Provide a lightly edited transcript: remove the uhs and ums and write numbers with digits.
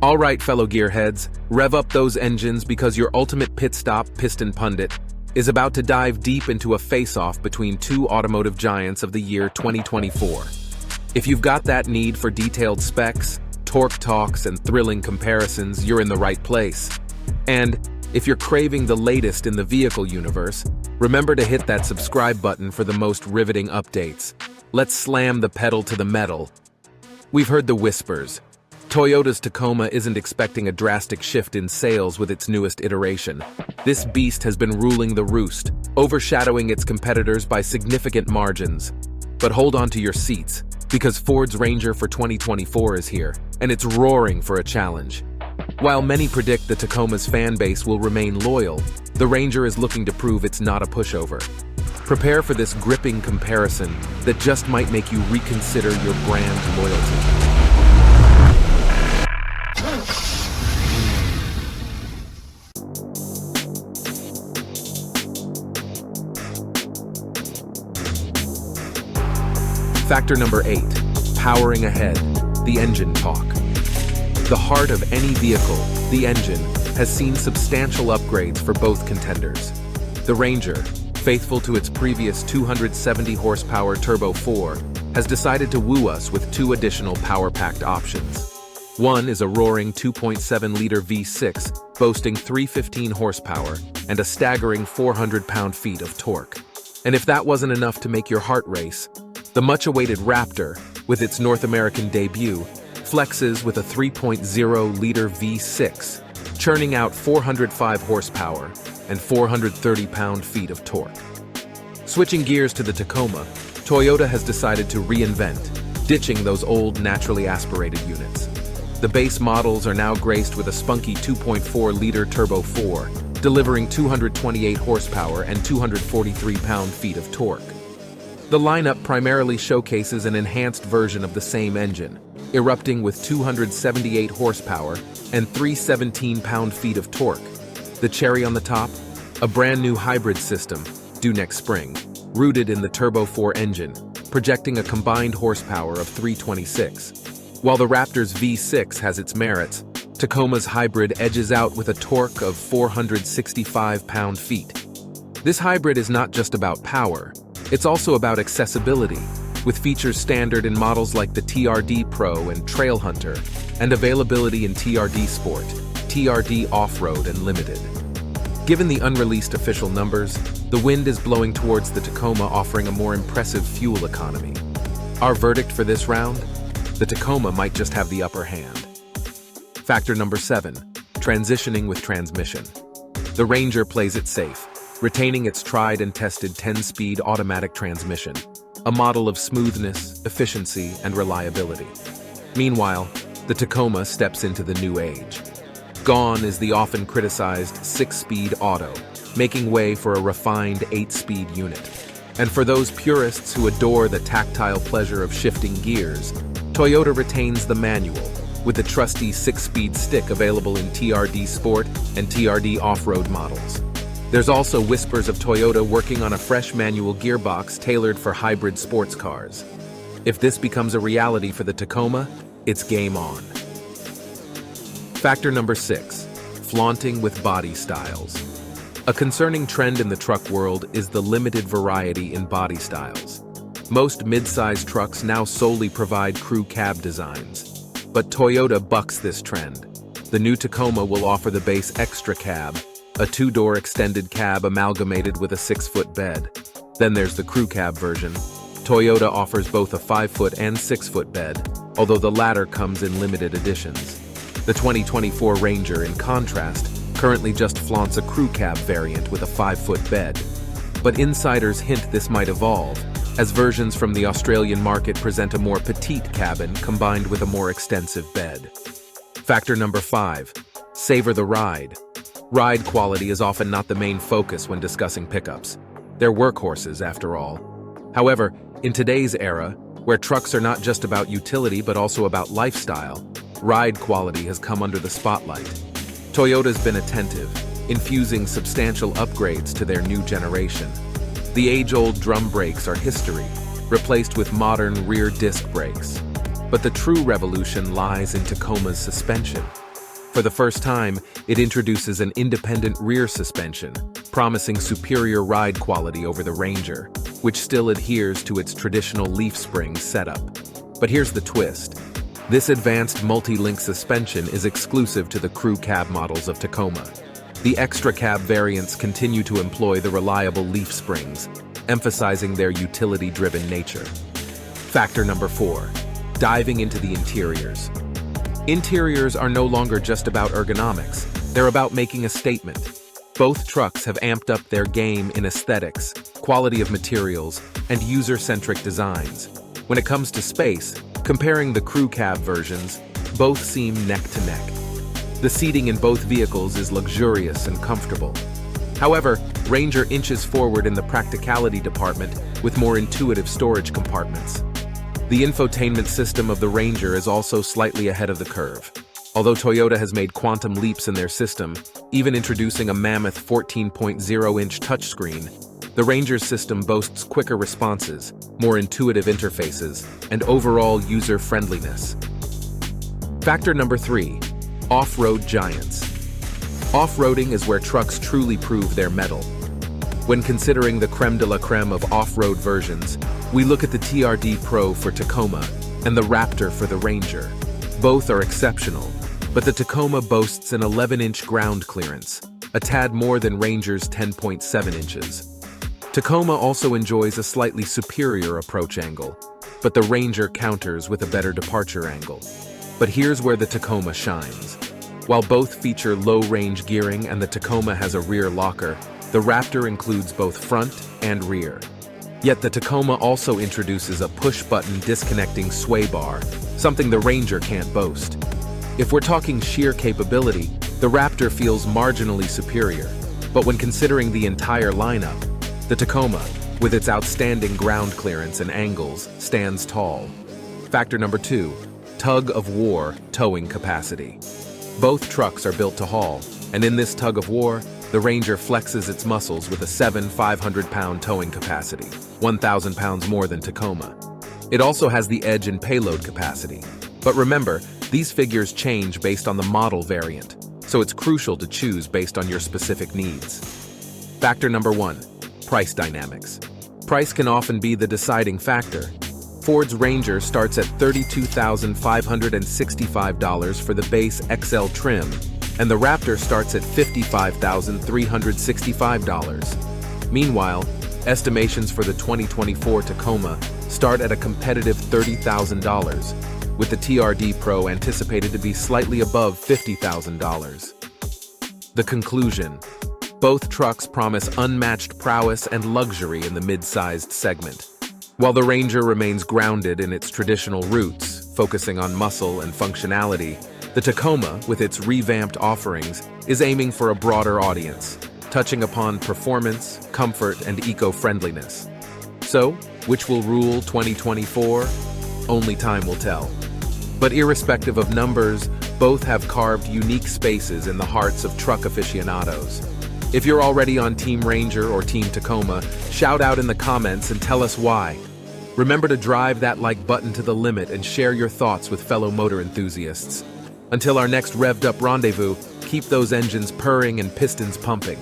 All right, fellow gearheads, rev up those engines because your ultimate pit stop, Piston Pundit, is about to dive deep into a face-off between two automotive giants of the year 2024. If you've got that need for detailed specs, torque talks, and thrilling comparisons, you're in the right place. And if you're craving the latest in the vehicle universe, remember to hit that subscribe button for the most riveting updates. Let's slam the pedal to the metal. We've heard the whispers. Toyota's Tacoma isn't expecting a drastic shift in sales with its newest iteration. This beast has been ruling the roost, overshadowing its competitors by significant margins. But hold on to your seats, because Ford's Ranger for 2024 is here, and it's roaring for a challenge. While many predict the Tacoma's fan base will remain loyal, the Ranger is looking to prove it's not a pushover. Prepare for this gripping comparison that just might make you reconsider your brand loyalty. Factor number 8, powering ahead, the engine talk. The heart of any vehicle, the engine, has seen substantial upgrades for both contenders. The Ranger, faithful to its previous 270 horsepower Turbo 4, has decided to woo us with two additional power-packed options. One is a roaring 2.7-liter V6 boasting 315 horsepower and a staggering 400 pound-feet of torque. And if that wasn't enough to make your heart race, the much-awaited Raptor, with its North American debut, flexes with a 3.0-liter V6, churning out 405 horsepower and 430 pound-feet of torque. Switching gears to the Tacoma, Toyota has decided to reinvent, ditching those old naturally aspirated units. The base models are now graced with a spunky 2.4-liter Turbo 4, delivering 228 horsepower and 243 pound-feet of torque. The lineup primarily showcases an enhanced version of the same engine, erupting with 278 horsepower and 317 pound-feet of torque. The cherry on the top? A brand new hybrid system, due next spring, rooted in the Turbo 4 engine, projecting a combined horsepower of 326. While the Raptor's V6 has its merits, Tacoma's hybrid edges out with a torque of 465 pound-feet. This hybrid is not just about power, it's also about accessibility, with features standard in models like the TRD Pro and Trail Hunter, and availability in TRD Sport, TRD Off-Road, and Limited. Given the unreleased official numbers, the wind is blowing towards the Tacoma, offering a more impressive fuel economy. Our verdict for this round? The Tacoma might just have the upper hand. Factor number 7, transitioning with transmission. The Ranger plays it safe, retaining its tried and tested 10-speed automatic transmission, a model of smoothness, efficiency, and reliability. Meanwhile, the Tacoma steps into the new age. Gone is the often criticized 6-speed auto, making way for a refined 8-speed unit. And for those purists who adore the tactile pleasure of shifting gears, Toyota retains the manual, with the trusty 6-speed stick available in TRD Sport and TRD Off-Road models. There's also whispers of Toyota working on a fresh manual gearbox tailored for hybrid sports cars. If this becomes a reality for the Tacoma, it's game on. Factor number 6, flaunting with body styles. A concerning trend in the truck world is the limited variety in body styles. Most mid-size trucks now solely provide crew cab designs. But Toyota bucks this trend. The new Tacoma will offer the base extra cab, a 2-door extended cab amalgamated with a 6-foot bed. Then there's the crew cab version. Toyota offers both a 5-foot and 6-foot bed, although the latter comes in limited editions. The 2024 Ranger, in contrast, currently just flaunts a crew cab variant with a 5-foot bed. But insiders hint this might evolve, as versions from the Australian market present a more petite cabin combined with a more extensive bed. Factor number 5, savor the ride. Ride quality is often not the main focus when discussing pickups. They're workhorses, after all. However, in today's era, where trucks are not just about utility but also about lifestyle, ride quality has come under the spotlight. Toyota's been attentive, infusing substantial upgrades to their new generation. The age-old drum brakes are history, replaced with modern rear disc brakes. But the true revolution lies in Tacoma's suspension. For the first time, it introduces an independent rear suspension, promising superior ride quality over the Ranger, which still adheres to its traditional leaf spring setup. But here's the twist. This advanced multi-link suspension is exclusive to the crew cab models of Tacoma. The extra cab variants continue to employ the reliable leaf springs, emphasizing their utility-driven nature. Factor number 4. Diving into the interiors. Interiors are no longer just about ergonomics, they're about making a statement. Both trucks have amped up their game in aesthetics, quality of materials, and user-centric designs. When it comes to space, comparing the crew cab versions, both seem neck to neck. The seating in both vehicles is luxurious and comfortable. However, Ranger inches forward in the practicality department with more intuitive storage compartments. The infotainment system of the Ranger is also slightly ahead of the curve. Although Toyota has made quantum leaps in their system, even introducing a mammoth 14.0-inch touchscreen, the Ranger's system boasts quicker responses, more intuitive interfaces, and overall user-friendliness. Factor number 3. Off-road giants. Off-roading is where trucks truly prove their mettle. When considering the creme de la creme of off-road versions, we look at the TRD Pro for Tacoma and the Raptor for the Ranger. Both are exceptional, but the Tacoma boasts an 11-inch ground clearance, a tad more than Ranger's 10.7 inches. Tacoma also enjoys a slightly superior approach angle, but the Ranger counters with a better departure angle. But here's where the Tacoma shines. While both feature low-range gearing and the Tacoma has a rear locker, the Raptor includes both front and rear. Yet the Tacoma also introduces a push-button disconnecting sway bar, something the Ranger can't boast. If we're talking sheer capability, the Raptor feels marginally superior, but when considering the entire lineup, the Tacoma, with its outstanding ground clearance and angles, stands tall. Factor number 2. Tug-of-war towing capacity. Both trucks are built to haul, and in this tug-of-war, the Ranger flexes its muscles with a 500-pound towing capacity, 1,000 pounds more than Tacoma. It also has the edge in payload capacity. But remember, these figures change based on the model variant, so it's crucial to choose based on your specific needs. Factor number 1. Price dynamics. Price can often be the deciding factor. Ford's Ranger starts at $32,565 for the base XL trim, and the Raptor starts at $55,365. Meanwhile, estimations for the 2024 Tacoma start at a competitive $30,000, with the TRD Pro anticipated to be slightly above $50,000. The conclusion: both trucks promise unmatched prowess and luxury in the mid-sized segment. While the Ranger remains grounded in its traditional roots, focusing on muscle and functionality, the Tacoma, with its revamped offerings, is aiming for a broader audience, touching upon performance, comfort, and eco-friendliness. So, which will rule 2024? Only time will tell. But irrespective of numbers, both have carved unique spaces in the hearts of truck aficionados. If you're already on Team Ranger or Team Tacoma, shout out in the comments and tell us why. Remember to drive that like button to the limit and share your thoughts with fellow motor enthusiasts. Until our next revved up rendezvous, keep those engines purring and pistons pumping.